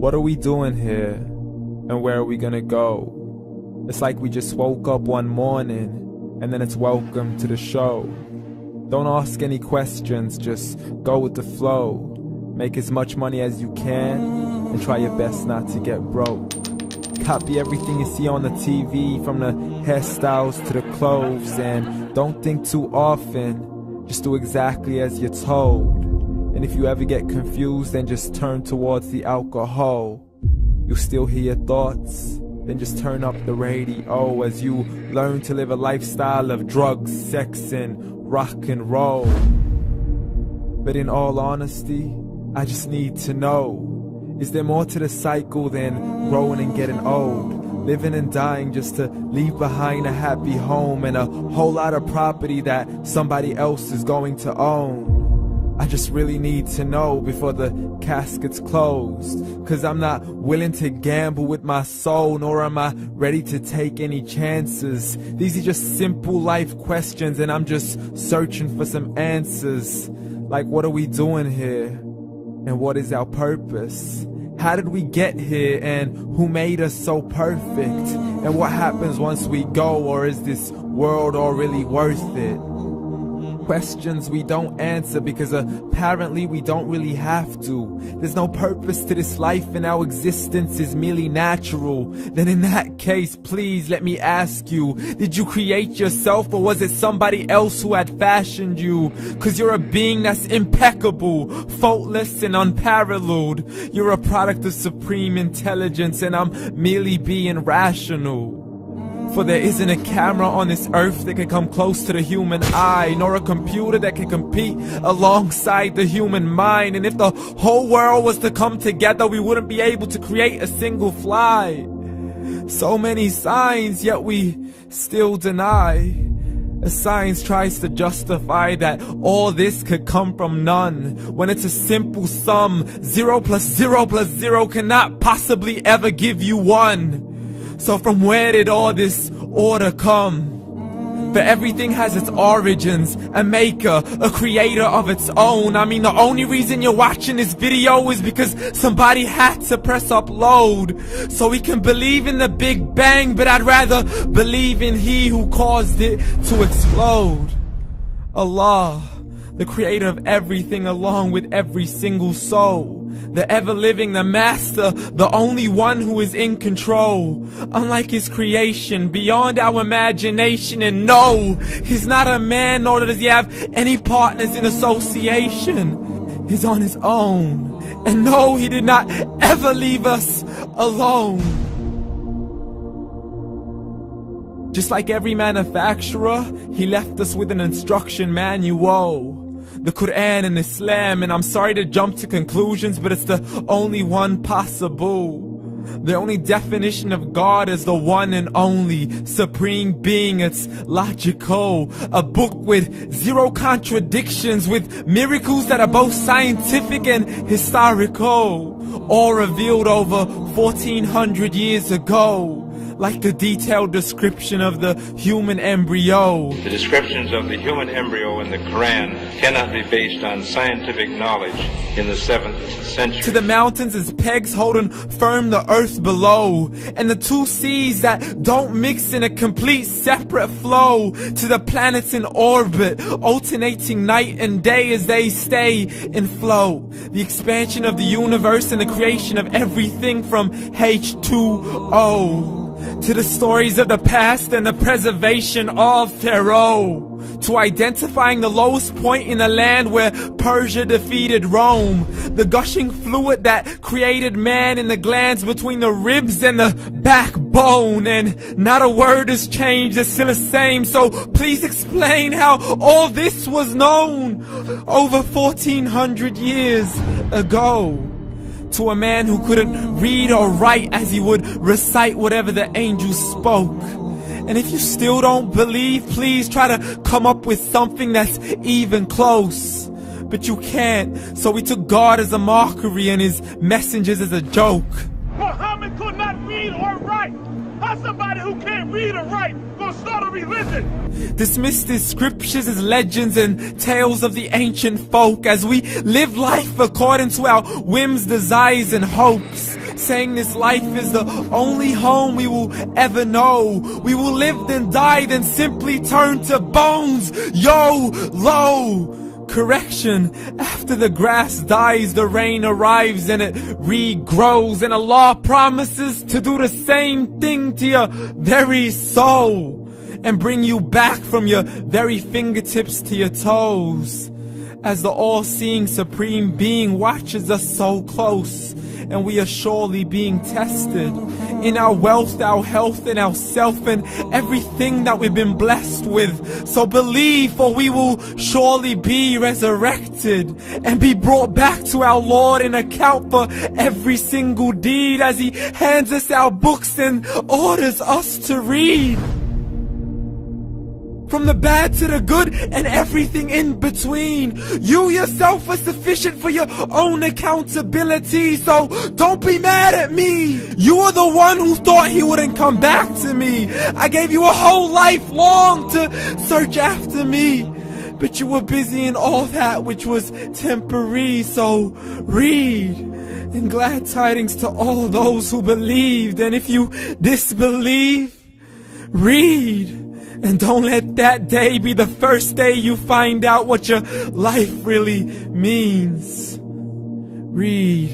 What are we doing here? And where are we gonna go? It's like we just woke up one morning, and then it's welcome to the show. Don't ask any questions, just go with the flow. Make as much money as you can, and try your best not to get broke. Copy everything you see on the TV, from the hairstyles to the clothes, and don't think too often, just do exactly as you're told. And if you ever get confused, then just turn towards the alcohol. You'll still hear your thoughts, then just turn up the radio as you learn to live a lifestyle of drugs, sex, and rock and roll. But in all honesty, I just need to know, is there more to the cycle than growing and getting old? Living and dying just to leave behind a happy home and a whole lot of property that somebody else is going to own. I just really need to know before the casket's closed, 'cause I'm not willing to gamble with my soul, nor am I ready to take any chances. These are just simple life questions, and I'm just searching for some answers. Like, what are we doing here? And what is our purpose? How did we get here, and who made us so perfect? And what happens once we go, or is this world all really worth it? Questions we don't answer because apparently we don't really have to. There's no purpose to this life and our existence is merely natural. Then in that case, please let me ask you, did you create yourself, or was it somebody else who had fashioned you? 'Cause you're a being that's impeccable, faultless and unparalleled. You're a product of supreme intelligence, and I'm merely being rational. For there isn't a camera on this earth that can come close to the human eye, nor a computer that can compete alongside the human mind. And if the whole world was to come together, we wouldn't be able to create a single fly. So many signs, yet we still deny. As science tries to justify that all this could come from none, when it's a simple sum. 0 plus 0 plus 0 cannot possibly ever give you 1. So from where did all this order come? For everything has its origins, a maker, a creator of its own. I mean, the only reason you're watching this video is because somebody had to press upload. So we can believe in the Big Bang, but I'd rather believe in He who caused it to explode. Allah, the creator of everything along with every single soul. The ever-living, the master, the only one who is in control. Unlike his creation, beyond our imagination. And no, he's not a man, nor does he have any partners in association. He's on his own. And no, he did not ever leave us alone. Just like every manufacturer, he left us with an instruction manual. The Quran and Islam, and I'm sorry to jump to conclusions, but it's the only one possible. The only definition of God is the one and only supreme being. It's logical, a book with 0 contradictions, with miracles that are both scientific and historical, all revealed over 1400 years ago. Like the detailed description of the human embryo. The descriptions of the human embryo in the Quran cannot be based on scientific knowledge in the 7th century. To the mountains as pegs holding firm the earth below, and the 2 seas that don't mix in a complete separate flow. To the planets in orbit, alternating night and day as they stay in flow. The expansion of the universe and the creation of everything from H2O. To the stories of the past and the preservation of Pharaoh. To identifying the lowest point in the land where Persia defeated Rome. The gushing fluid that created man in the glands between the ribs and the backbone. And not a word has changed, it's still the same. So please explain how all this was known over 1400 years ago. To a man who couldn't read or write, as he would recite whatever the angels spoke. And if you still don't believe, please try to come up with something that's even close. But you can't, so we took God as a mockery and his messengers as a joke. Muhammad could not read or write. How's somebody who can't read or write gonna start a religion? Dismiss his scriptures as legends and tales of the ancient folk, as we live life according to our whims, desires, and hopes. saying this life is the only home we will ever know. We will live then die, then simply turn to bones. YOLO! Correction, after the grass dies, the rain arrives and it regrows, and Allah promises to do the same thing to your very soul and bring you back from your very fingertips to your toes, as the all-seeing supreme being watches us so close, and we are surely being tested in our wealth, our health, and our self, and everything that we've been blessed with. So believe, for we will surely be resurrected and be brought back to our Lord and account for every single deed, as He hands us our books and orders us to read. From the bad to the good and everything in between. You yourself are sufficient for your own accountability, so don't be mad at me. You are the one who thought He wouldn't come back to me. I gave you a whole life long to search after me, but you were busy in all that which was temporary. So read, and glad tidings to all those who believed. And if you disbelieve, read. And don't let that day be the first day you find out what your life really means. Read.